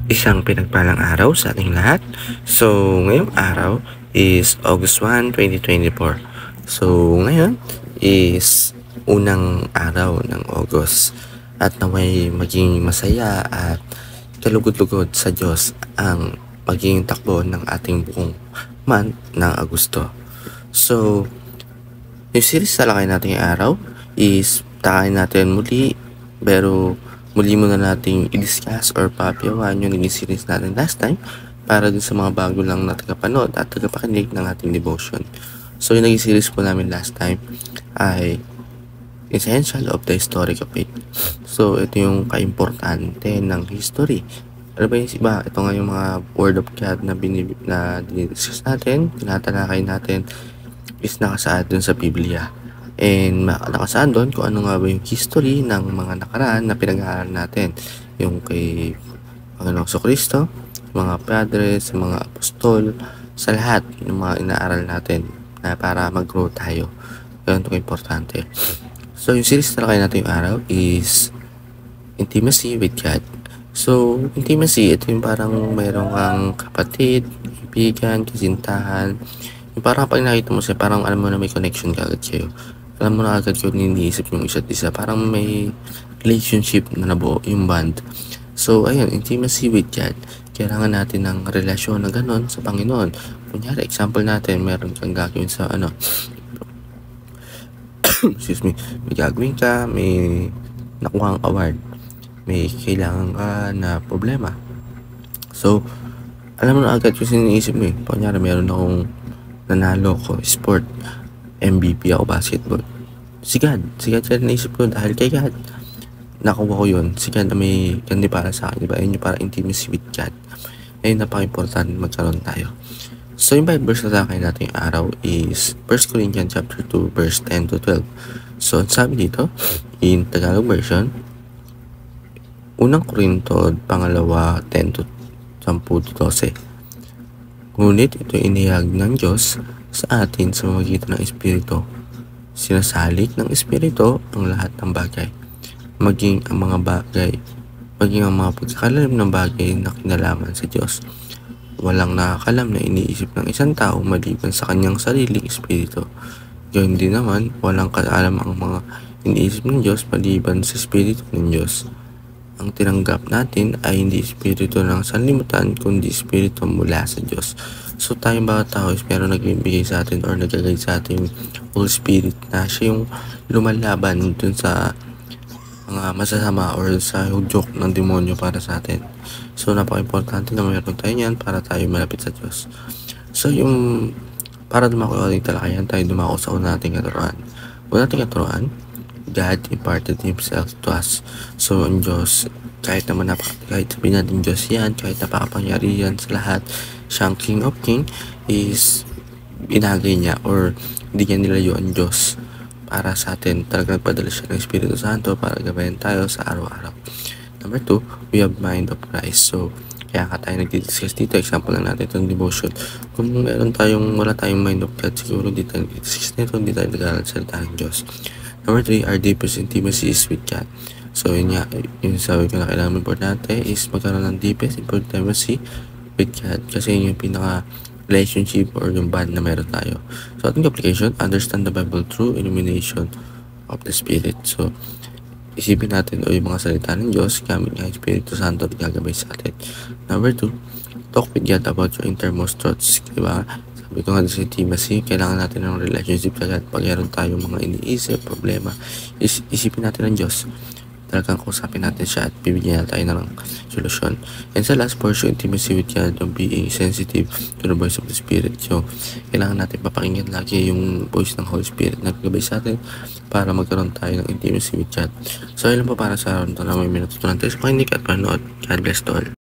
Isang pinagpalang araw sa ating lahat. So, ngayong araw is August 1, 2024. So, ngayon is unang araw ng August at naway maging masaya at kalugod-lugod sa Diyos ang maging takbo ng ating buong month ng Agosto. So, yung series talakay natin yung araw is takayin natin muli pero muli muna nating i-discuss or papiawan yung naging series natin last time para dun sa mga bago lang na tagapanood at tagapakinig ng ating devotion. So yung naging series po namin last time ay Essential of the Historic of Faith. So ito yung kaimportante ng history. Ano ba yung iba? Ito nga yung mga word of God na dinidiscuss natin, tinatalakay natin is nakasaad dun sa Biblia. And nakasaan doon kung ano nga ba yung history ng mga nakaraan na pinag-aaral natin. Yung kay Panginoong Kristo, mga padres, mga apostol, sa lahat yung mga inaaral natin na para mag-grow tayo. Ganun ito importante. So, yung series na kayo natin yung araw is Intimacy with God. So, intimacy, ito yung parang mayroong kang kapatid, kaibigan, kasintahan. Yung parang pag nakita mo siya, parang alam mo na may connection ka agad kayo. Alam mo na agad kung iniisip yung isa't isa. Parang may relationship na nabuo yung bond. So, ayun, intimacy with God. Kailangan natin ng relasyon na ganon sa Panginoon. Kunyari, example natin, meron kang gagawin sa excuse me, may gagawin ka, may nakuha kang award, may kailangan ka na problema. So, alam mo na agad yung siniisip mo eh. Kunyari, meron akong nanalo ko, sport, MVP ako basketball. Si God siya naisip ko dahil kay God. Nakuha ko yun. Si God na may gandi para sa akin, diba? Yun yung para intimacy with God. Ayun, napaka-important magkaroon tayo. So, yung Bible verse na tayo natin yung araw is 1 Corinthians chapter 2, verse 10 to 12. So, sabi dito, in Tagalog version, unang Korinto, pangalawa, 10 to 10 to 12. Ngunit ito inihag ng Diyos sa atin sa pamamagitan ng Espiritu. Sinasalik ng Espiritu ang lahat ng bagay, maging ang mga pagkakalalim ng bagay na kinalaman sa Diyos. Walang nakakalam na iniisip ng isang tao maliban sa kanyang sariling espiritu. Gayun din naman, walang kaalam ang mga iniisip ng Diyos maliban sa espiritu ng Diyos. Ang tinanggap natin ay hindi espiritu ng sanlibutan kundi espiritu mula sa Diyos. So tayong bawat tao is meron nagbibigay sa atin or nagagay sa ating Holy Spirit na siya yung lumalaban dun sa mga masasama or sa joke ng demonyo para sa atin. So napaka-importante na mayroon tayo yan para tayo malapit sa Diyos. So yung para dumako ating talakayan, tayo dumako sa una nating katuruan. Una nating katuruan, God imparted Himself to us. So ang Diyos, kahit sabihin natin Diyos yan, kahit napakapangyarihan sa lahat, siyang King of King is inagay niya or hindi niya nilayo ang Diyos para sa atin. Talagang nagpadala siya ng Espiritu Santo para gabayan tayo sa araw-araw. Number 2, we have mind of Christ. So, kaya tayo nag-discuss dito. Example lang natin itong devotion. Kung wala tayong mind of God, siguro hindi tayo nag-discuss nito, hindi tayo nag-aaral sa salita ng Diyos. Number 3, our deepest intimacy is with God. So, yun nga, yung sabi ko na kailangan importante is magkaroon ng deepest intimacy with God. Kasi yun yung relationship or yung bond na meron tayo. So, ating application, understand the Bible through illumination of the Spirit. So, isipin natin o yung mga salita ng Diyos gamit ng Espiritu Santo at gagabay sa atin. Number 2, talk with God about your innermost thoughts. Diba? Sabi ko nga sa intimacy, kailangan natin ng relationship sa God. Pag meron tayong mga iniisip, problema, isipin natin ng Diyos. Talagang kusapin natin siya at bibigyan natin tayo ng solusyon. And sa last portion, intimacy with God, yung being sensitive to the voice of the Spirit. So, kailangan natin papakinggan lagi yung voice ng Holy Spirit na nagbabay sa atin para magkaroon tayo ng intimacy with God. So, ayun po para sa araw na may minututunan tayo sa pakinig at panood. God bless to all.